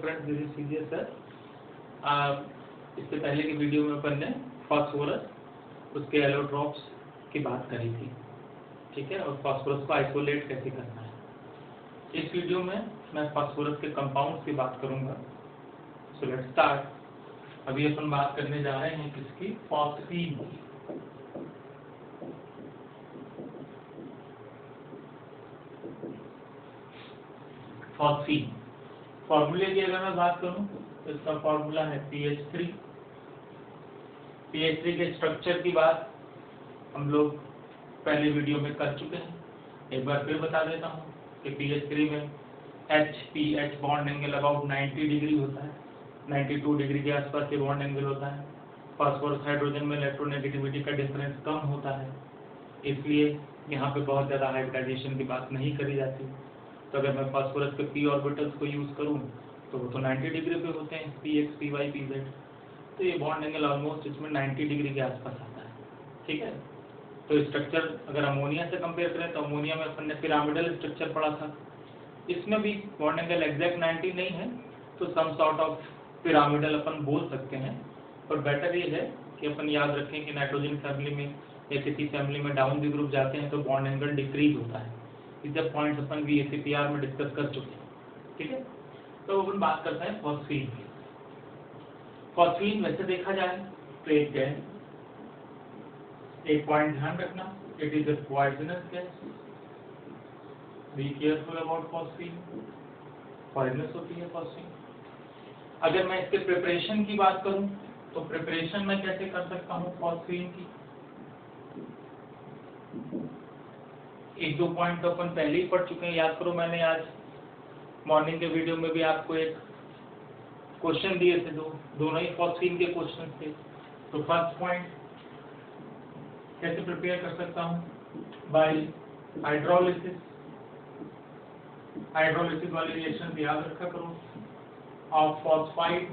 Friends, this is serious sir. इससे पहले की वीडियो में अपन ने फास्फोरस उसके एलोट्रॉप्स की बात करी थी, ठीक है, और फास्फोरस को आइसोलेट कैसे करना है। इस वीडियो में मैं फास्फोरस के कंपाउंड्स की बात करूंगा। So let's start. अभी अपन बात करने जा रहे हैं किसकी? फॉस्फीन की। फॉस्फीन फॉर्मूले की अगर मैं बात करूं तो इसका फॉर्मूला है PH3। PH3 के स्ट्रक्चर की बात हम लोग पहले वीडियो में कर चुके हैं। एक बार फिर बता देता हूं कि PH3 में H-PH bond angle about 90 degree होता है, 92 डिग्री के आसपास ये बॉन्ड एंगल होता है। फास्फोरस हाइड्रोजन में इलेक्ट्रोनेगेटिविटी का डिफरेंस कम होता है, इसलिए यहाँ पे बहुत ज़्यादा हाइब्रिडाइजेशन की बात नहीं करी जाती। तो अगर मैं फास्फोरस के p ऑर्बिटल्स को यूज़ करूँ तो वो तो 90 डिग्री पे होते हैं, Px, Py, Pz। तो ये बॉन्ड एंगल ऑलमोस्ट इसमें 90 डिग्री के आसपास आता है, ठीक है। तो स्ट्रक्चर अगर अमोनिया से कंपेयर करें तो अमोनिया में अपन ने पिरामिडल स्ट्रक्चर पढ़ा था, इसमें भी बॉन्ड एंगल एग्जैक्ट 90 नहीं है, तो सम सॉर्ट ऑफ पिरामिडल अपन बोल सकते हैं। पर बेटर ये है कि अपन याद रखें कि नाइट्रोजन फैमिली में या किसी फैमिली में डाउन दी ग्रुप जाते हैं तो बॉन्ड एंगल डिक्रीज होता है। इस पॉइंट्स अपन भी ACPR में डिस्कस कर चुके हैं, ठीक है। तो अपन बात करते हैं फॉस्फीन की। फॉस्फीन वैसे देखा जाए तो एक पॉइंट ध्यान रखना, it is a poisonous gas. Be careful about phosphine, poisonous होती है फॉस्फीन। अगर मैं इसके प्रिपरेशन की बात करूं तो प्रिपरेशन मैं कैसे कर सकता हूं फॉस्फीन की? एक दो पॉइंट तो अपन पहले ही पढ़ चुके हैं, याद करो। मैंने आज मॉर्निंग के वीडियो में भी आपको एक क्वेश्चन दिए थे, दोनों ही फॉस्फीन के क्वेश्चन थे। तो फर्स्ट पॉइंट कैसे प्रिपेयर कर सकता हूं? Bye hydrolysis. हाइड्रोलिसिस वाली रिएक्शन याद रखा करो। ऑफ फॉस्फाइड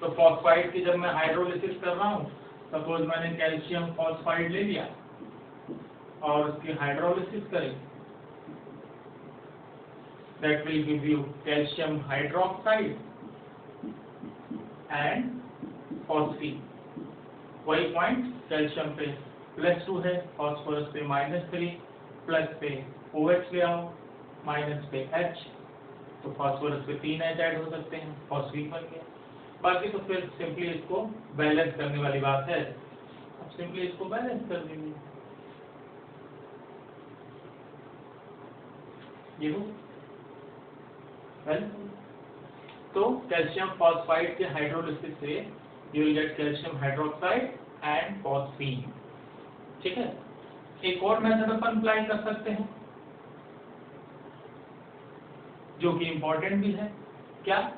तो फॉस्फाइड की जब मैं हाइड्रोलिसिस कर रहा हूं, सपोज मैंने कैल्शियम फॉस्फाइड ले लिया और उसकी हाइड्रोलिसिस करें, that will give you calcium hydroxide and phosphine। वही पॉइंट, कैल्शियम पे +2 है, फास्फोरस पे -3, प्लस पे OH ले आओ, माइनस पे H, तो फास्फोरस पे 3 H ऐड हो सकते हैं, फॉस्फीन बन गया। बाकी तो फिर सिंपली इसको बैलेंस करने वाली बात है। अब सिंपली इसको बैलेंस कर देंगे, ये हो। तो कैल्शियम फॉस्फाइड के हाइड्रोलिसिस से you will get calcium hydroxide and phosphine, ठीक है। एक और मेथड अपन अप्लाई कर सकते हैं जो कि इंपॉर्टेंट भी है। क्या?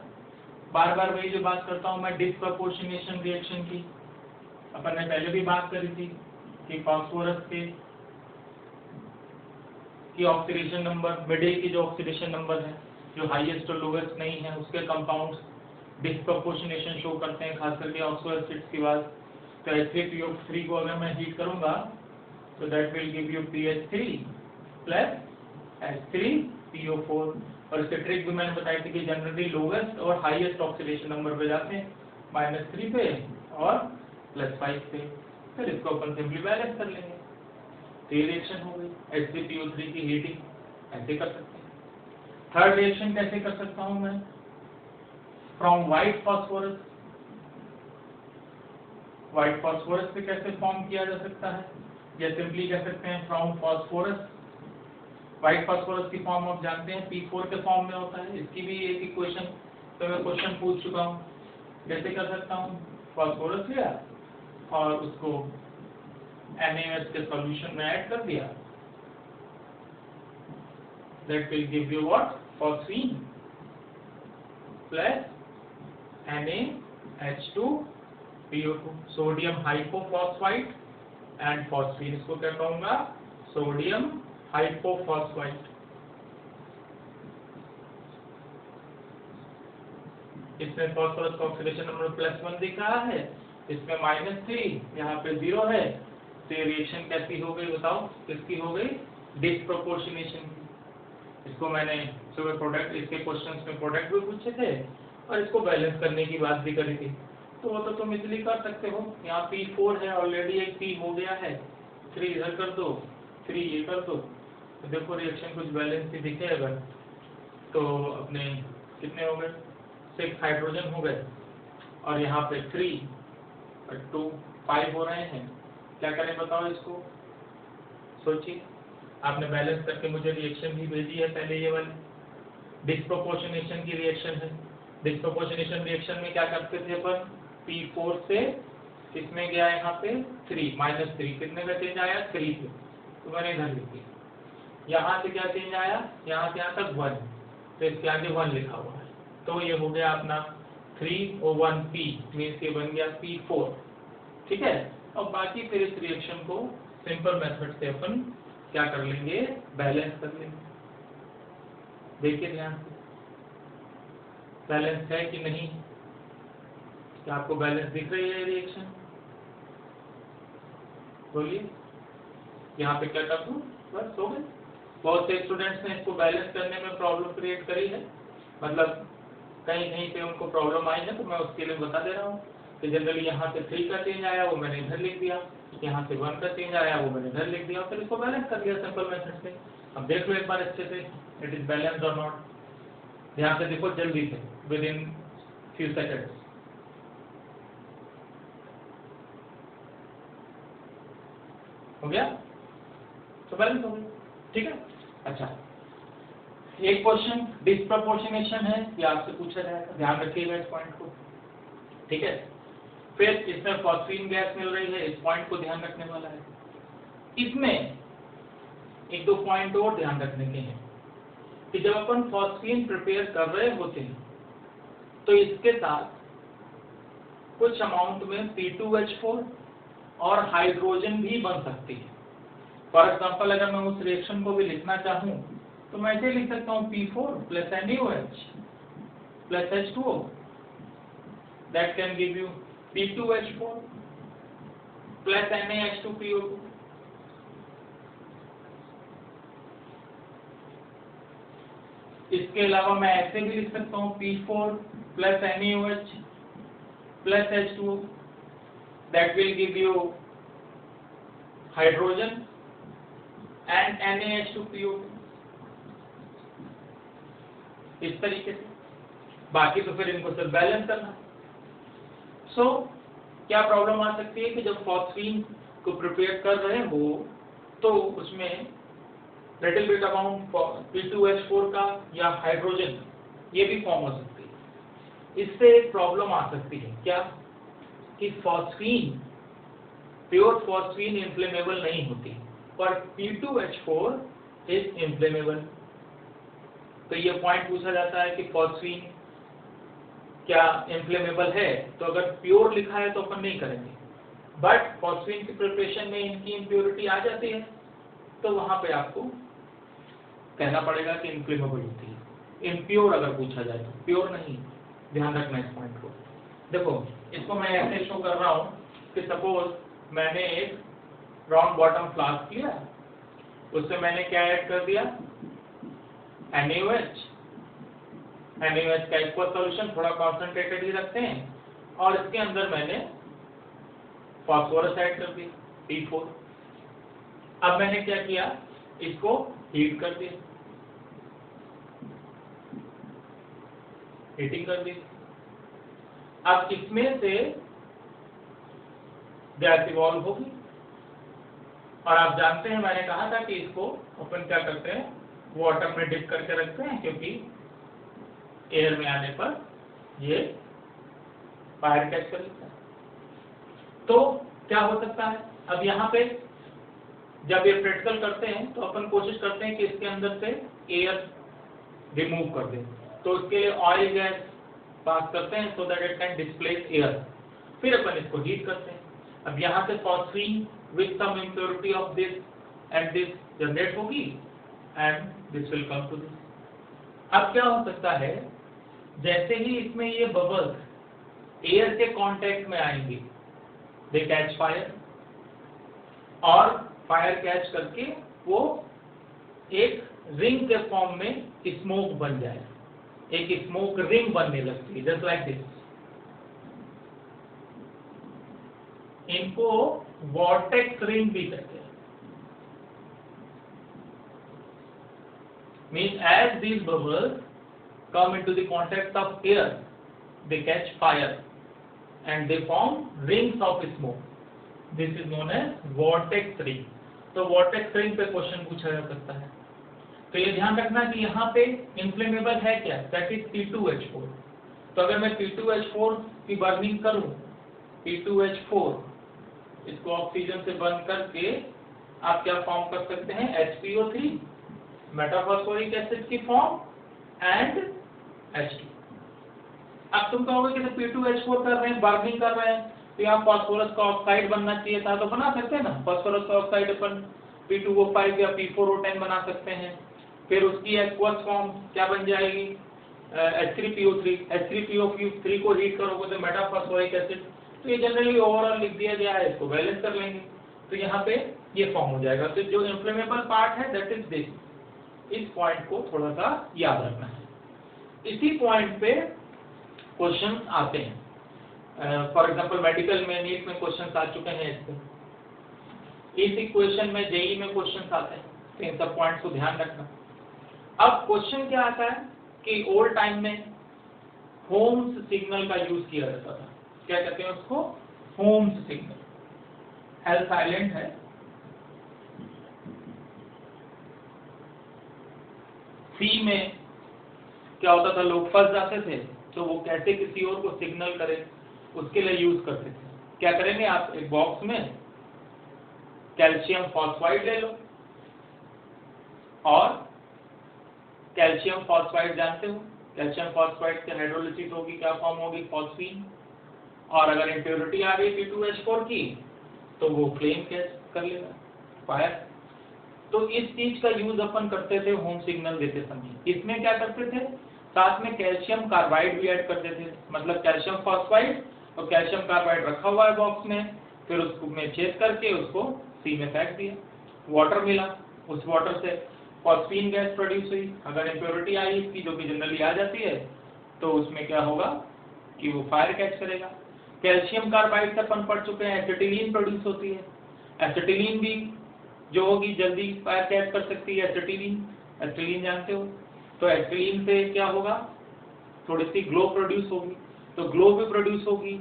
बार बार वही जो बात करता हूं मैं, डिस्प्रपोर्शनेशन रिएक्शन की। अपन ने पहले भी बात करी थी कि फास्फोरस की ऑक्सीडेशन नंबर, मिडिल की जो ऑक्सीडेशन नंबर है, जो हाईएस्ट और लोएस्ट नहीं है, उसके कंपाउंड्स डिस्प्रपोर्शनेशन शो करते हैं, खास करके ऑक्सो एसिड्स की बात। तो H3PO3 को अगर मैं हीट करूंगा तो that will give you PH3 plus H3PO4। और इसके ट्रिक भी मैंने बताई थी कि जनरली लोएस्ट और हाईएस्ट ऑक्सीडेशन नंबर पे जाते हैं, -3 पे और +5 पे। फिर इसको अपन सिंपली बैलेंस कर लेंगे, तो ये रिएक्शन हो गई। H3PO3 की हीटिंग ऐसे कर सकते हैं। थर्ड रिएक्शन कैसे कर सकता हूं मैं? From white phosphorus. White phosphorus से कैसे फॉर्म किया जा सकता है? या सिंपली कह सकते हैं फ्रॉम फॉस्फोरस। व्हाइट फॉस्फोरस की फॉर्म आप जानते हैं P4 के फॉर्म में होता है। इसकी भी एक इक्वेशन तो मैं क्वेश्चन पूछ चुका हूं। कैसे कर सकता हूं? फॉस्फोरस लिया और उसको NaOH के सॉल्यूशन में ऐड कर दिया, that will give you what? Phosphine plus NaH2PO2, sodium hypophosphite and phosphine. इसको क्या कहूंगा? Sodium hypophosphite. इसमें फॉस्फोरस का ऑक्सीडेशन नंबर +1 दिख रहा है, इसमें -3, यहाँ पे 0 है, तो तो ये रिएक्शन कैसी हो गई बताओ, किसकी हो गई, डिस्प्रोपोर्शनेशन की। इसको मैंने सुबह प्रोडक्ट, इसके क्वेश्चंस में प्रोडक्ट भी पूछे थे और इसको बैलेंस करने की बात भी करी थी, तो वो तो तुम इजीली कर सकते हो। यहाँ P4 है ऑलरेडी, एक P हो गया है, 3 इधर कर दो, 3 ये कर दो, तो देखो रिएक्शन कुछ बैलेंस ही दिखे अगर, तो अपने कितने हो गए, 6 हाइड्रोजन हो गए और यहाँ पे 3 और 2 5 हो रहे हैं। क्या करें बताओ इसको, सोचिए। आपने बैलेंस करके मुझे रिएक्शन भी भेजी है पहले, ये वाली डिस्प्रोपोर्शनेशन की रिएक्शन है। डिस्प्रोपोर्शनेशन रिएक्शन में क्या करते थे अपन, P4 से किसमें गया, यहाँ पे 3 -3, कितने का चेंज आया, 3 पे, तो मैंने इधर लिख दिया। यहाँ से क्या चेंज आया, यहाँ से यहाँ तक 1, तो इसके आगे 1 लिखा हुआ है, तो ये हो गया अपना 3 और 1 P, मीन्स ये बन गया P4, ठीक है। अब बाकी फिर इस रिएक्शन को सिंपल मेथड से अपन क्या कर लेंगे, बैलेंस कर लेंगे। देखिए ध्यान से, बैलेंस है कि नहीं, क्या आपको बैलेंस दिख रही है रिएक्शन, बोलिए। यहाँ पे क्या कर दूं, बस हो गए। बहुत से स्टूडेंट्स ने इसको बैलेंस करने में प्रॉब्लम क्रिएट करी है, मतलब कहीं कहीं पे उनको प्रॉब्लम आई है, तो मैं उसके लिए बता दे रहा हूँ कि जनरली यहाँ से 3 का चेंज आया, वो मैंने इधर लिख दिया, यहाँ से 1 का चेंज आया, वो मैंने इधर लिख दिया, फिर इसको बैलेंस कर दिया सिंपल मेथड से। अब देख लो एक बार अच्छे से, इट इज बैलेंस्ड और नॉट। ध्यान से देखो जल्दी से, विद इन फ्यू सेकंड्स। हो गया, तो बैलेंस हो गया, ठीक है। अच्छा, एक क्वेश्चन डिस्प्रोपोर्शनेशन है, ये आपसे पूछा जाएगा, ध्यान रखिएगा इस पॉइंट को, ठीक है। फिर इसमें फॉस्फीन गैस मिल रही है, इस पॉइंट को ध्यान रखने वाला है। इसमें एक दो पॉइंट और ध्यान रखने के हैं कि जब अपन फॉस्फीन प्रिपेयर कर रहे होते हैं तो इसके साथ कुछ अमाउंट में P2H4 और हाइड्रोजन भी बन सकती है। फॉर एग्जाम्पल अगर मैं उस रिएक्शन को भी लिखना चाहूं तो मैं ऐसे लिख सकता हूं P4 + NaOH + H2O, that can give you P2H4 + NaH2PO2। इसके अलावा मैं ऐसे भी लिख सकता हूं P4 + NaOH + H2O, that will give you hydrogen and NaH2PO2। इस तरीके से, बाकी तो फिर इनको सिर्फ बैलेंस करना। सो क्या प्रॉब्लम आ सकती है कि जब फॉस्फीन को प्रिपेयर कर रहे हो तो उसमें लिटिल बिट अमाउंट P2H4 का या हाइड्रोजन ये भी फॉर्म हो सकती है। इससे एक प्रॉब्लम आ सकती है, क्या कि फॉस्फीन, प्योर फॉस्फीन इन्फ्लेमेबल नहीं होती, पर P2H4 इज इन्फ्लेमेबल। तो ये पॉइंट पूछा जाता है कि फॉस्फीन क्या इन्फ्लेमेबल है, तो अगर प्योर लिखा है तो अपन नहीं करेंगे, बट फॉस्फीन की प्रिपरेशन में इनकी इम्प्योरिटी आ जाती है तो वहां पे आपको कहना पड़ेगा कि इन्फ्लेमेबल होती है। इम्प्योर अगर पूछा जाए तो, प्योर नहीं, ध्यान रखना इस पॉइंट को। देखो इसको मैं ऐसे शो कर रहा हूँ कि सपोज मैंने एक राउंड बॉटम फ्लास्क लिया, उससे मैंने क्या ऐड कर दिया, NaOH। NaOH का एक्वा सॉल्यूशन थोड़ा कॉन्सेंट्रेटेड ही रखते हैं, और इसके अंदर मैंने फास्फोरस ऐड कर दिया P4। अब मैंने क्या किया, इसको हीट कर दिया, हीटिंग कर दी। अब इसमें से गैस इवॉल्व होगी, और आप जानते हैं मैंने कहा था कि इसको अपन क्या करते हैं, वाटर में डिप करके रखते हैं, क्योंकि एयर में आने पर ये फायर कैच कर लेता है। तो क्या हो सकता है, अब यहाँ पे जब ये प्रैक्टिकल करते हैं तो अपन कोशिश करते हैं कि इसके अंदर से एयर रिमूव कर दें, तो उसके लिए ऑयल गैस पास करते हैं so that it can displace air, फिर अपन इसको हीट करते हैं। अब यहाँ से phosphine with some impurity of this and this generate होगी and this will come to this. अब क्या हो सकता है, जैसे ही इसमें ये बबल्स एयर के कांटेक्ट में आएंगे, दे कैच फायर, और फायर कैच करके वो एक रिंग के फॉर्म में स्मोक बन जाए, एक स्मोक रिंग बनने लगती है, जस्ट लाइक दिस। इनको वॉर्टेक्स रिंग भी कहते हैं। Means as these bubbles come into the contact of air, they catch fire and they form rings of smoke. This is known as vortex ring. तो vortex ring पे question पूछा जा सकता है। तो ये ध्यान रखना कि यहाँ पे इन्फ्लेमेबल है क्या, दैट इज P2H4। तो अगर मैं P2H4 की बर्निंग करूं, P2H4 इसको ऑक्सीजन से बर्न करके आप क्या फॉर्म कर सकते हैं, HPO3 मेटाफॉस्फोरिक एसिड की फॉर्म एंड H2। अब तुम कहोगे कि P2H4 कर रहे हैं, बर्निंग कर रहे हैं, तो यहाँ फास्फोरस का ऑक्साइड बनना चाहिए था, तो बना सकते हैं ना। फास्फोरस का ऑक्साइड अपन P2O5 या P4O10 बना सकते हैं। फिर उसकी एक्वस फॉर्म क्या बन जाएगी, H3PO3। H3PO3 को हीट करोगे तो मेटाफॉस्फोरिक एसिड। तो ये जनरली ओवरऑल लिख दिया गया है, इसको बैलेंस कर लेंगे तो यहाँ पे ये फॉर्म हो जाएगा। तो जो इन्फ्लेमेबल पार्ट है दैट इज दिस। इस पॉइंट को थोड़ा सा याद रखना है। इसी पॉइंट पे क्वेश्चन आते हैं। फॉर एग्जांपल मेडिकल में, नीट में क्वेश्चन आ चुके हैं इसके। इस इक्वेशन में जेई में क्वेश्चन आते हैं, तो इन सब पॉइंट्स को ध्यान रखना। अब क्वेश्चन क्या आता है कि ओल्ड टाइम में होम्स सिग्नल का यूज किया जाता था। क्या कहते हैं उसको, होम्स सिग्नल। एल साइलेंट है, सी में क्या होता था, लोग फंस जाते थे तो वो कैसे किसी और को सिग्नल करें उसके लिए यूज करते थे। क्या करेंगे, आप एक बॉक्स में कैल्शियम फॉस्फाइड ले लो, और कैल्शियम फॉस्फाइड जानते हो, कैल्शियम फॉस्फाइड की हाइड्रोलिसिस होगी, क्या फॉर्म होगी, फॉस्फीन। और अगर इम्प्योरिटी आ गई P2H4 की तो वो फ्लेम कैच कर लेगा, फायर। तो इस चीज का यूज अपन करते थे होम सिग्नल देते समय। इसमें क्या करते थे, साथ में कैल्शियम कार्बाइड भी ऐड करते थे। मतलब कैल्शियम फॉस्फाइड और कैल्शियम कार्बाइड रखा हुआ है बॉक्स में, फिर उसको में छेद करके उसको सी में फेंक दिया, वाटर मिला, उस वाटर से फॉस्फीन गैस प्रोड्यूस हुई। अगर इम्प्योरिटी आई इसकी, जो कि जनरली आ जाती है, तो उसमें क्या होगा कि वो फायर कैच करेगा। कैल्शियम कार्बाइड से अपन पढ़ चुके हैं, एसिटिलीन प्रोड्यूस होती है। एसिटिलीन भी जो होगी जल्दी फायर कैच कर सकती है, एसिटिलीन। एसिटिलीन जानते हो, तो एसिटिलीन से क्या होगा, थोड़ी सी ग्लो प्रोड्यूस होगी, तो ग्लो भी प्रोड्यूस होगी।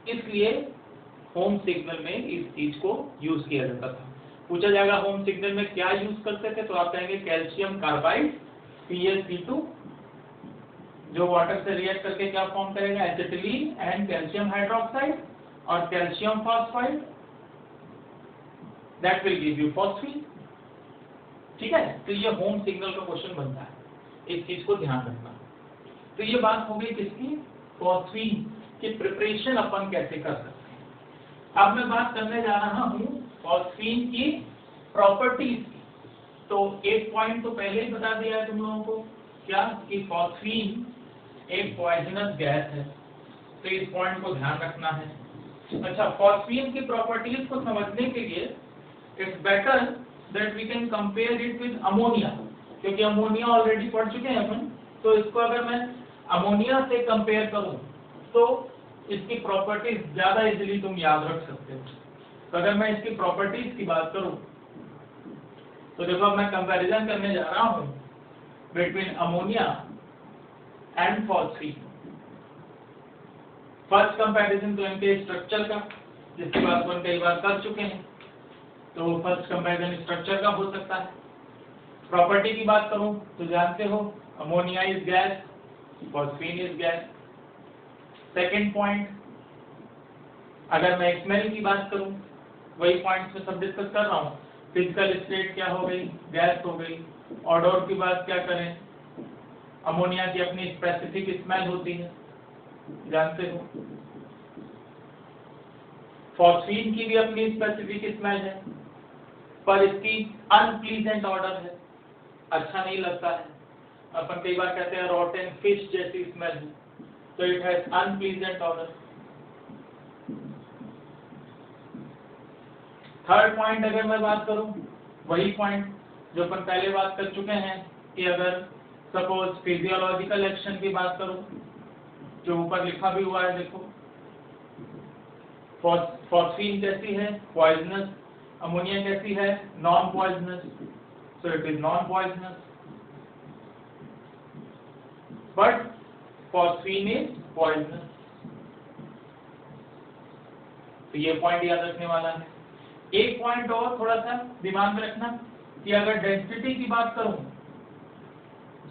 इसलिए होम सिग्नल में इस चीज को यूज किया जाता था। पूछा जाएगा होम सिग्नल में क्या यूज करते थे, तो आप कहेंगे कैल्शियम कार्बाइड CaC2, जो वाटर से रिएक्ट करके क्या फॉर्म करेगा, एसिटिलीन एंड कैल्शियम हाइड्रोक्साइड, और calcium phosphide that will give you phosphine. ठीक है, तो ये होम सिग्नल का क्वेश्चन बनता है, इस चीज को ध्यान रखना। तो ये बात हो गई किसकी, फॉस्फीन की प्रिपरेशन अपन कैसे कर सकते हैं। अब मैं बात करने जा रहा हूं फॉस्फीन की प्रॉपर्टीज की। तो एक पॉइंट तो पहले ही बता दिया है तुम लोगों को, क्या कि फॉस्फीन एक पॉइजनस गैस है, तो इस पॉइंट को ध्यान रखना है। अच्छा, फॉस्फीन की प्रॉपर्टीज को समझने के लिए it's better that we can compare it with ammonia, क्योंकि अमोनिया ऑलरेडी पढ़ चुके हैं अपन। तो इसको अगर मैं अमोनिया से कंपेयर करूं तो इसकी प्रॉपर्टीज ज्यादा इजीली तुम याद रख सकते हो। तो अगर मैं इसकी प्रॉपर्टीज की बात करूं तो देखो, अब मैं कंपैरिजन करने जा रहा हूं between ammonia and phosphine. First comparison तो इनके स्ट्रक्चर का, जिसकी बात अपन कई बार कर चुके हैं, तो फर्स्ट कंपैरिजन स्ट्रक्चर का हो सकता है। प्रॉपर्टी की बात करूं तो जानते हो ammonia is gas, phosphine is gas. Second point, अगर मैं स्मेल की बात करूं, वही पॉइंट्स में सब डिस्कस कर रहा हूं। फिजिकल स्टेट क्या हो गई, गैस हो गई। ऑडोर की बात क्या करें, अमोनिया की अपनी स्पेसिफिक स्मेल होती है, जानते हो। फॉस्फीन की भी अपनी स्पेसिफिक स्मेल है, पर इसकी अनप्लीजेंट ऑर्डर है, अच्छा नहीं लगता है। अपन कई बार कहते हैं रोटेन फिश जैसी स्मेल है, तो it has unpleasant order. Third point अगर मैं बात करूं, वही पॉइंट जो अपन पहले बात कर चुके हैं कि अगर सपोज फिजियोलॉजिकल एक्शन की बात करूं, जो ऊपर लिखा भी हुआ है देखो, फॉस्फीन कैसी है, पॉइजनस, अमोनिया कैसी है, non poisonous, so it is non poisonous, but phosphine is poisonous. तो ये पॉइंट याद रखने वाला है। एक पॉइंट और थोड़ा सा दिमाग में रखना कि अगर डेंसिटी की बात करूं,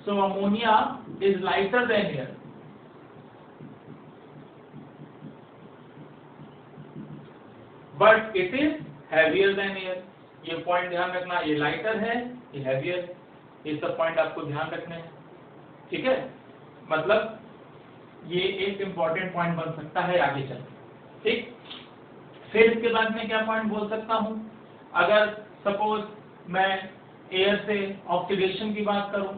so ammonia is lighter than air, but it is heavier than air. ये पॉइंट ध्यान रखना, ये लाइटर है, ये हैवियर है, ये सब पॉइंट आपको ध्यान रखने हैं, ठीक है। मतलब ये एक इंपॉर्टेंट पॉइंट बन सकता है आगे चल, ठीक। फिर इसके बाद में क्या पॉइंट बोल सकता हूं, अगर सपोज मैं एयर से ऑक्सीडेशन की बात करूं,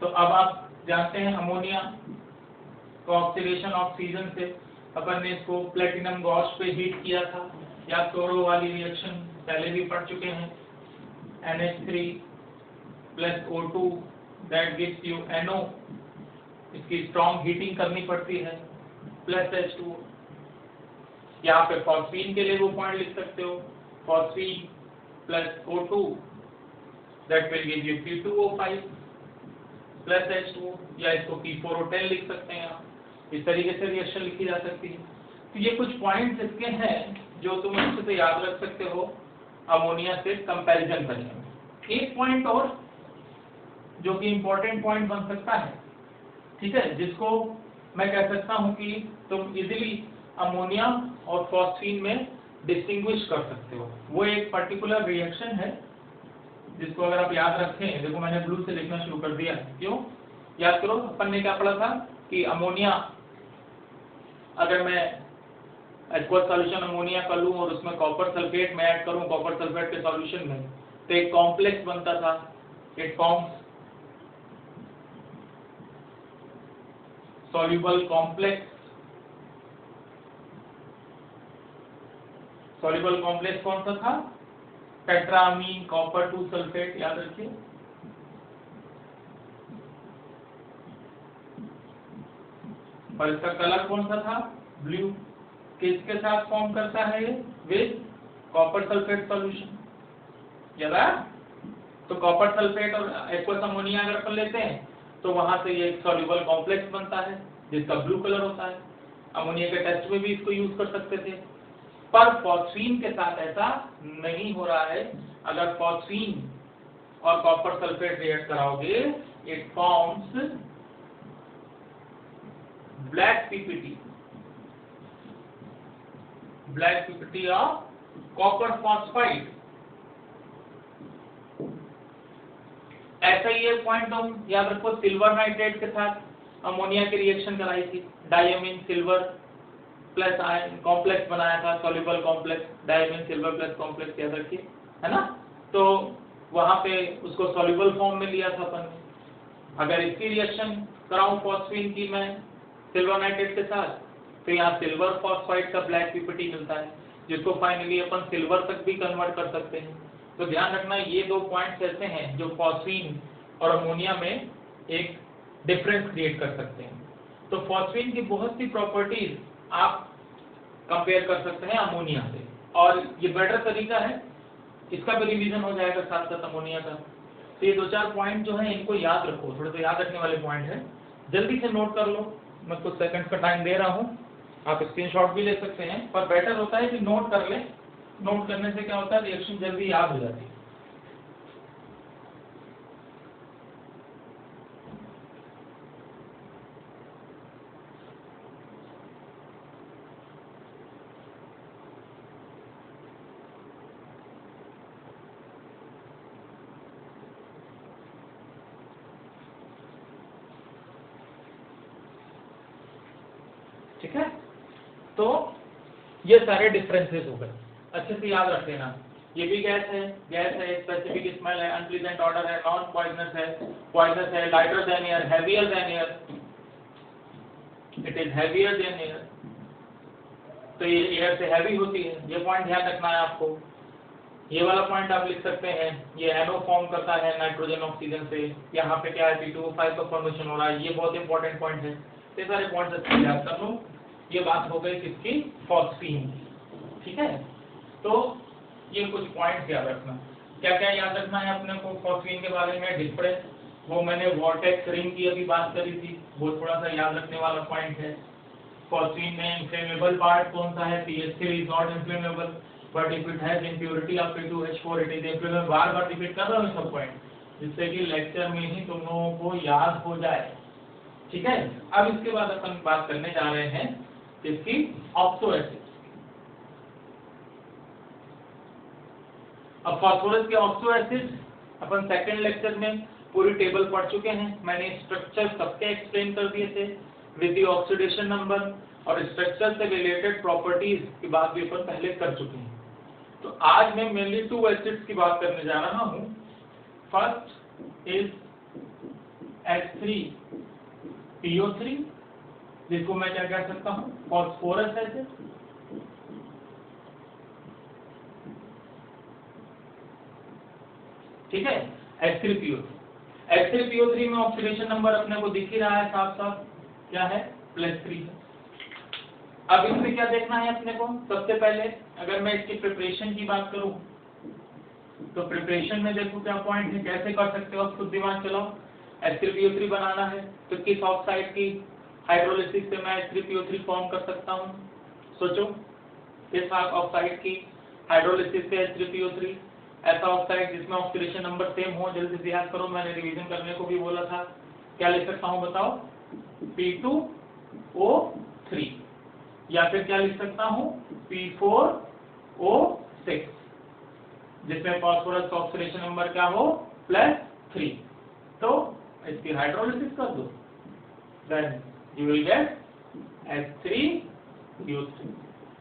तो अब आप जानते हैं अमोनिया तो ऑक्सीडेशन ऑक्सीजन से, अपन ने इसको प्लेटिनम गॉस पे हीट किया था, या क्लोरो वाली रिएक्शन पहले भी पढ़ चुके हैं, NH3 plus O2 that gives you NO, इसकी स्ट्रॉन्ग हीटिंग करनी पड़ती है, प्लस H2। यहाँ पे फॉस्फीन के लिए वो पॉइंट लिख सकते हो, phosphine plus O2 that will give you P2O5 plus H2, या इसको P4O10 लिख सकते हैं आप। इस तरीके से रिएक्शन लिखी जा सकती है। तो ये कुछ पॉइंट्स इसके हैं जो तुम अच्छे से याद रख सकते हो अमोनिया से कंपैरिजन करने में। एक पॉइंट और जो कि इंपॉर्टेंट पॉइंट बन सकता है, ठीक है, जिसको मैं कह सकता हूं कि तुम इजीली अमोनिया और फॉस्फीन में डिस्टिंग्विश कर सकते हो, वो एक पर्टिकुलर रिएक्शन है जिसको अगर आप याद रखें, देखो मैंने ब्लू से लिखना शुरू कर दिया, क्यों, याद करो अपन ने क्या पढ़ा था कि अमोनिया, अगर मैं एक्वस सॉल्यूशन अमोनिया का लूं और उसमें कॉपर सल्फेट में ऐड करूं कॉपर सल्फेट के सॉल्यूशन में, तो एक कॉम्प्लेक्स बनता था, it forms soluble complex. Soluble complex कौन सा था, टेट्रामीन कॉपर 2 सल्फेट, याद रखिए। और इसका कलर कौन सा था, ब्लू। किसके साथ फॉर्म करता है ये, विद कॉपर सल्फेट सॉल्यूशन, याद आया। तो कॉपर सल्फेट और एक्वस अमोनिया अगर अपन लेते हैं तो वहां से ये एक सॉल्युबल कॉम्प्लेक्स बनता है जिसका ब्लू कलर होता है। अमोनिया के टेस्ट में भी इसको यूज कर सकते थे, पर फॉस्फीन के साथ ऐसा नहीं हो रहा है। अगर फॉस्फीन और कॉपर सल्फेट रिएक्ट कराओगे, it forms black PPT of copper phosphide. ऐसा ही एक पॉइंट हम याद रखो, सिल्वर नाइट्रेट के साथ अमोनिया की रिएक्शन कराई थी, diamine silver plus ion complex बनाया था, soluble complex, diamine silver plus complex, याद रखिए, है ना। तो वहां पे उसको सॉल्युबल फॉर्म में लिया था अपन ने। अगर इसकी रिएक्शन कराऊं फॉस्फीन की मैं सिल्वर नाइट्रेट के साथ, तो यहाँ सिल्वर फॉस्फाइड का ब्लैक पीपीटी मिलता है, जिसको फाइनली अपन सिल्वर तक भी कन्वर्ट कर सकते हैं। तो ध्यान रखना, ये दो पॉइंट्स ऐसे हैं जो फॉस्फीन और अमोनिया में एक डिफरेंस क्रिएट कर सकते हैं। तो फॉस्फीन की बहुत सी प्रॉपर्टीज आप कंपेयर कर सकते हैं अमोनिया से, और ये बेटर तरीका है, इसका भी रिवीजन हो जाएगा साथ साथ अमोनिया का। तो ये दो चार पॉइंट जो है इनको याद रखो, थोड़े तो याद रखने वाले पॉइंट है, जल्दी से नोट कर लो। मैं कुछ सेकंड का टाइम दे रहा हूँ, आप स्क्रीनशॉट भी ले सकते हैं, पर बेटर होता है कि नोट कर ले। नोट करने से क्या होता है, रिएक्शन जल्दी याद हो जाती है। ठीक है, तो ये सारे डिफरेंसेस हो गए, अच्छे से याद रख लेना। ये भी गैस है, स्पेसिफिक स्मेल है, अनप्लीजेंट ऑर्डर है, नॉन पॉइजनस है, lighter than air, heavier than air, it is heavier than air, तो ये एयर से हैवी होती है, ये पॉइंट ध्यान रखना है आपको। ये वाला पॉइंट आप लिख सकते हैं, ये NO फॉर्म करता है नाइट्रोजन ऑक्सीजन से, यहाँ पे क्या है P2O5 का फॉर्मेशन हो रहा है, ये बहुत इंपॉर्टेंट पॉइंट है। ये सारे पॉइंट्स अच्छे याद कर लो। ये बात हो गई किसकी, फॉस्फीन, ठीक है। तो ये कुछ पॉइंट्स याद रखना। क्या क्या याद रखना है अपने को फॉस्फीन के बारे में, डिस्प्रेस, वो मैंने वॉर्टेक्स रिंग की अभी बात करी थी, वो थोड़ा सा याद रखने वाला पॉइंट है। फॉस्फीन में इन्फ्लेमेबल पार्ट कौन सा है, CH3 is not inflammable but if it has impurity of P2H4 it is inflammable. Bar bar repeat कर रहा हूँ सब पॉइंट, जिससे कि लेक्चर में ही तुम लोगों को याद हो जाए, ठीक है। अब इसके बाद अपन बात करने जा रहे हैं इसकी ऑक्सो एसिड। अब फास्फोरस के ऑक्सो एसिड अपन सेकंड लेक्चर में पूरी टेबल पढ़ चुके हैं। मैंने स्ट्रक्चर सबके एक्सप्लेन कर दिए थे विद द ऑक्सीडेशन नंबर, और स्ट्रक्चर से रिलेटेड प्रॉपर्टीज की बात भी अपन पहले कर चुके हैं। तो आज मैं मेनली 2 एसिड्स की बात करने जा रहा हूं। फर्स्ट इज H3PO3, जिसको मैं क्या कह सकता हूं, फास्फोरस एसिड। ठीक है, H3PO3 में ऑक्सीडेशन नंबर अपने को दिख ही रहा है साफ साफ, क्या है, +3 है। अब इसमें क्या देखना है अपने को, सबसे पहले अगर मैं इसकी प्रिपरेशन की बात करूं तो प्रिपरेशन में देखो क्या पॉइंट है, कैसे कर सकते हो आप खुद दिमाग चलाओ। H3PO3 बनाना है तो किस ऑक्साइड की हाइड्रोलिसिस से मैं H3PO3 फॉर्म कर सकता हूं, सोचो, किस ऑक्साइड की हाइड्रोलिसिस से H3PO3, ऐसा ऑक्साइड जिसमें ऑक्सीडेशन नंबर सेम हो। जल्दी से याद करो, मैंने रिवीजन करने को भी बोला था। क्या लिख सकता हूं बताओ, P2O3, या फिर क्या लिख सकता हूं, P4O6, जिसमें फास्फोरस का ऑक्सीडेशन नंबर क्या हो, +3। तो इसकी हाइड्रोलिसिस कर दो, then you will get H3PO3।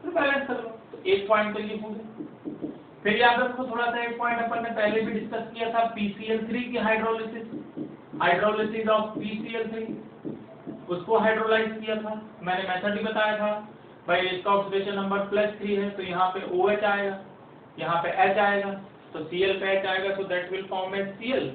तो बैलेंस कर लो। तो एक पॉइंट तो ये पूरे। फिर याद रखो थोड़ा सा, एक पॉइंट अपन ने पहले भी डिस्कस किया था, PCl3 की हाइड्रोलिसिस ऑफ PCl3, उसको हाइड्रोलाइज किया था। मैंने मेथड भी बताया था, भाई इसका ऑक्सीडेशन नंबर +3 है तो यहाँ पे OH आएगा, यहाँ पे H आएगा, तो Cl पे H आएगा, तो that will form as Cl,